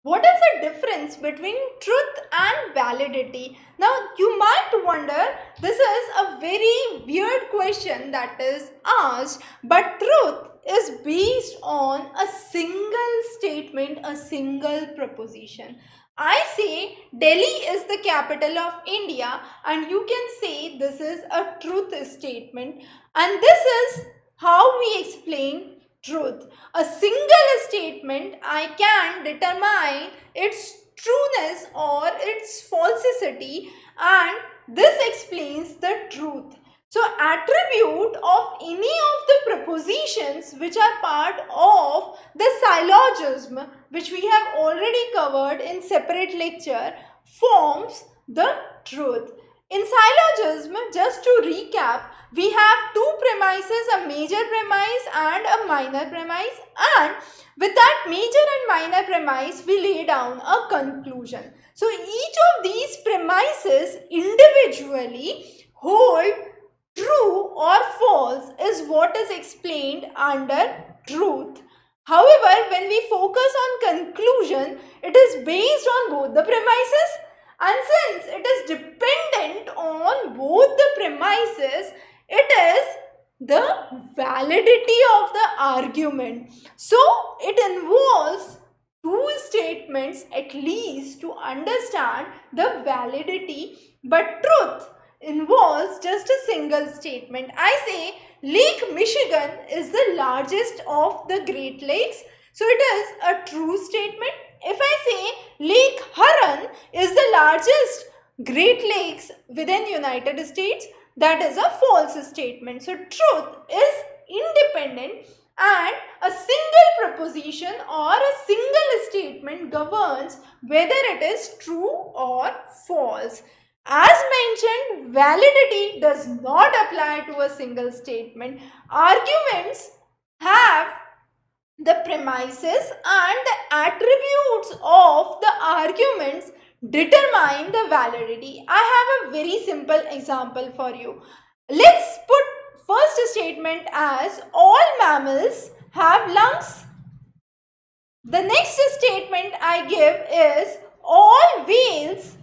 What is the difference between truth and validity? Now you might wonder, this is a very weird question that is asked, but truth is based on a single statement, a single proposition. I say Delhi is the capital of India, and you can say this is a truth statement, and this is how we explain truth. A single statement, I can determine its trueness or its falsity, and this explains the truth. So attribute of any of the prepositions which are part of the syllogism, which we have already covered in separate lecture, forms the truth. In syllogism, just to recap, we have two premises, a major premise and a minor premise, and with that major and minor premise we lay down a conclusion. So each of these premises individually hold true or false is what is explained under truth. However, when we focus on conclusion, it is based on both the premises, and since it is dependent on both the premises, it is the validity of the argument. So it involves two statements at least to understand the validity, but truth involves just a single statement. I say Lake Michigan is the largest of the Great Lakes, so it is a true statement. If I say Lake Huron is the largest Great Lakes within United States, that is a false statement. So truth is independent, and a single proposition or a single statement governs whether it is true or false. As mentioned, validity does not apply to a single statement. Arguments have the premises and the attributes of the arguments determine the validity. I have a very simple example for you. Let's put first statement as all mammals have lungs. The next statement I give is all whales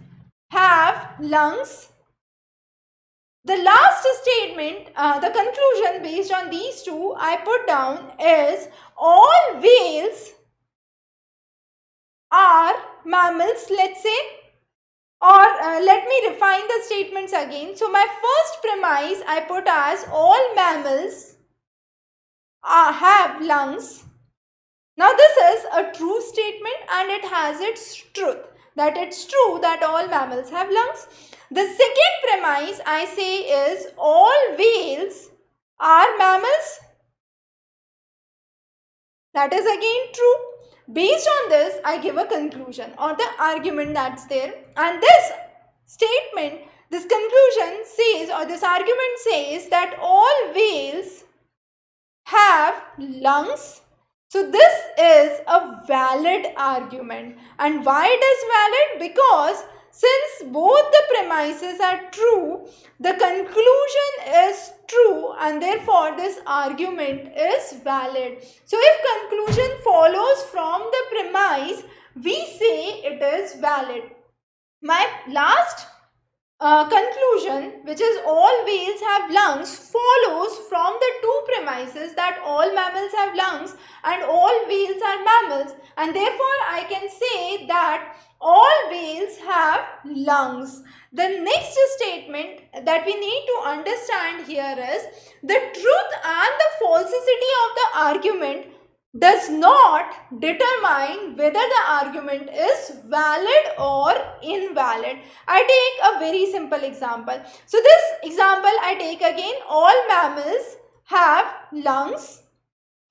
have lungs. The last statement, the conclusion based on these two I put down is all whales are mammals, let's say, or let me refine the statements again. So my first premise I put as all mammals have lungs. Now this is a true statement and it has its truth, that it's true that all mammals have lungs. The second premise I say is all whales are mammals. That is again true. Based on this, I give a conclusion or the argument that's there, and this statement, this conclusion says, or this argument says that all whales have lungs. So this is a valid argument. And why it is valid? Because since both the premises are true, the conclusion is true, and therefore this argument is valid. So if conclusion follows from the premise, we say it is valid. My last conclusion, which is all whales have lungs, follows from the two premises that all mammals have lungs and all whales are mammals, and therefore I can say that all whales have lungs. The next statement that we need to understand here is the truth and the falsity of the argument does not determine whether the argument is valid or invalid. I take a very simple example. So this example I take again, all mammals have lungs.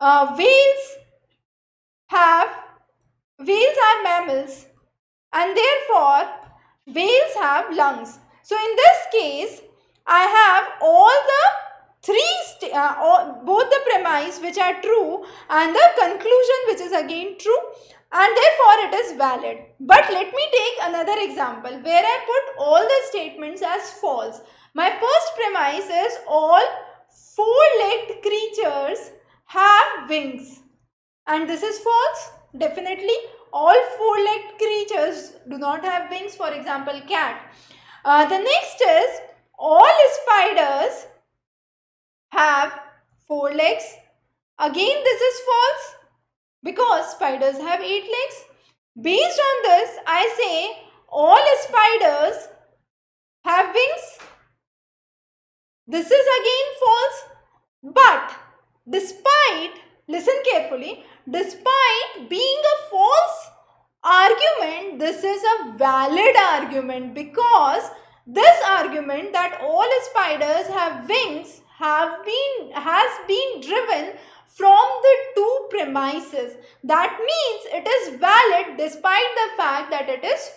Whales are mammals, and therefore whales have lungs. So in this case, I have all the both the premise which are true and the conclusion which is again true, and therefore it is valid. But let me take another example where I put all the statements as false. My first premise is all four-legged creatures have wings, and this is false. Definitely all four-legged do not have wings, for example cat. The next is all spiders have 4 legs. Again this is false because spiders have 8 legs. Based on this, I say all spiders have wings. This is again false. But despite, listen carefully, despite being a false argument, this is a valid argument, because this argument that all spiders have wings has been driven from the 2 premises. That means it is valid despite the fact that it is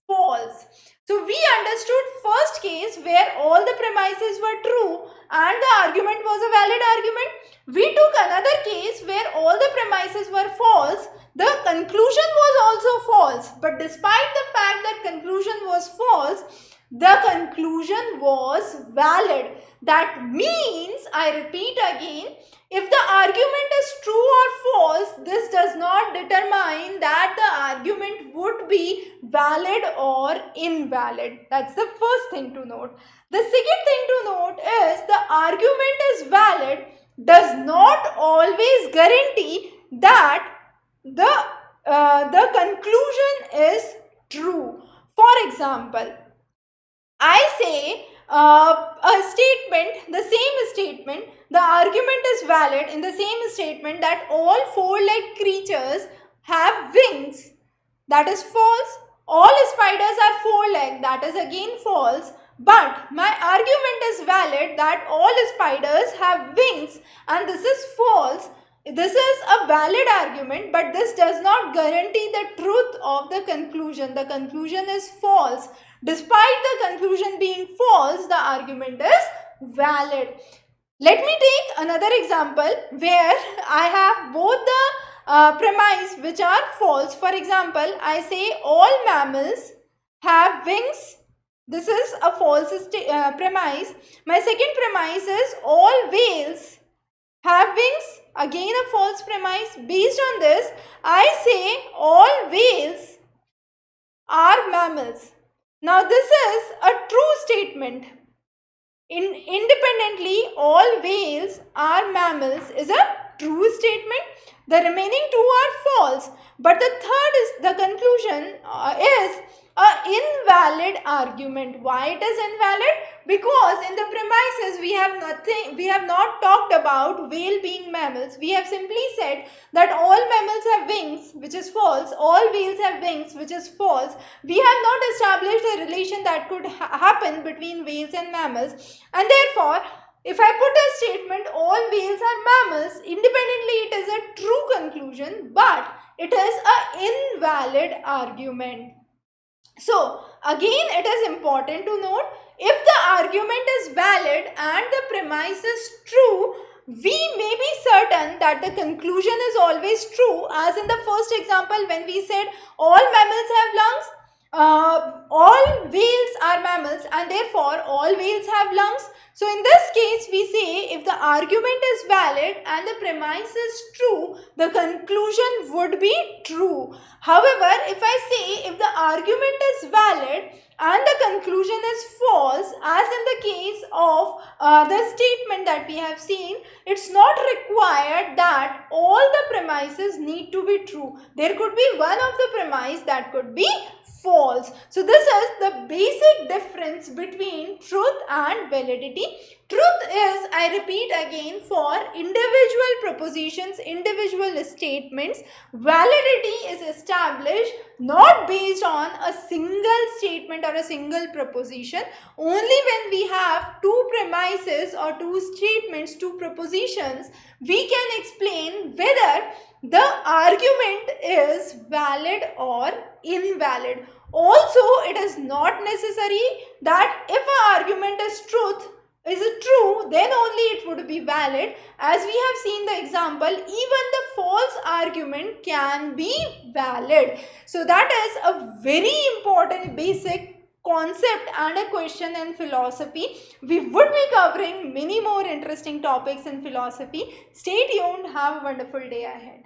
false. So we understood first case where all the premises were true and the argument was a valid argument. We took another case where all the premises were false. The conclusion was also false. But despite the fact that conclusion was false, the conclusion was valid. That means, I repeat again, if the argument is true or false, this does not determine that the argument would be valid or invalid. That's the first thing to note. The second thing to note is the argument is valid does not always guarantee that the conclusion is true. For example, I say a statement, the same statement, the argument is valid in the same statement that all 4-legged creatures have wings. That is false. All spiders are 4-legged. That is again false. But my argument is valid that all spiders have wings, and this is false. This is a valid argument, but this does not guarantee the truth of the conclusion. The conclusion is false. Despite the conclusion being false, the argument is valid. Let me take another example where I have both the premise which are false. For example, I say all mammals have wings. This is a false premise. My second premise is all whales have wings. Again a false premise. Based on this, I say all whales are mammals. Now this is a true statement. Independently, all whales are mammals is a true statement. The remaining 2 are false. But the third is the conclusion is an invalid argument. Why it is invalid? Because in the premises we have not talked about whale being mammals. We have simply said that all mammals have wings, which is false. All whales have wings, which is false. We have not established a relation that could happen between whales and mammals, and therefore if I put a statement all whales are mammals, independently it is a true conclusion, but it is an invalid argument. So again it is important to note, if the argument is valid and the premise is true, we may be certain that the conclusion is always true, as in the first example when we said all mammals have lungs, all whales are mammals and therefore all whales have lungs. So in this case we say if the argument is valid and the premise is true, the conclusion would be true. However, if I say if the argument is valid and the conclusion is false, as in the case of the statement that we have seen, it's not required that all the premises need to be true. There could be one of the premise that could be false. So this is the basic difference between truth and validity. Truth is, I repeat again, for individual propositions, individual statements. Validity is established not based on a single statement or a single proposition. Only when we have 2 premises or 2 statements, 2 propositions, we can explain whether the argument is valid or invalid. Also, it is not necessary that if an argument is true, then only it would be valid. As we have seen the example, even the false argument can be valid. So that is a very important basic concept and a question in philosophy. We would be covering many more interesting topics in philosophy. Stay tuned. Have a wonderful day ahead.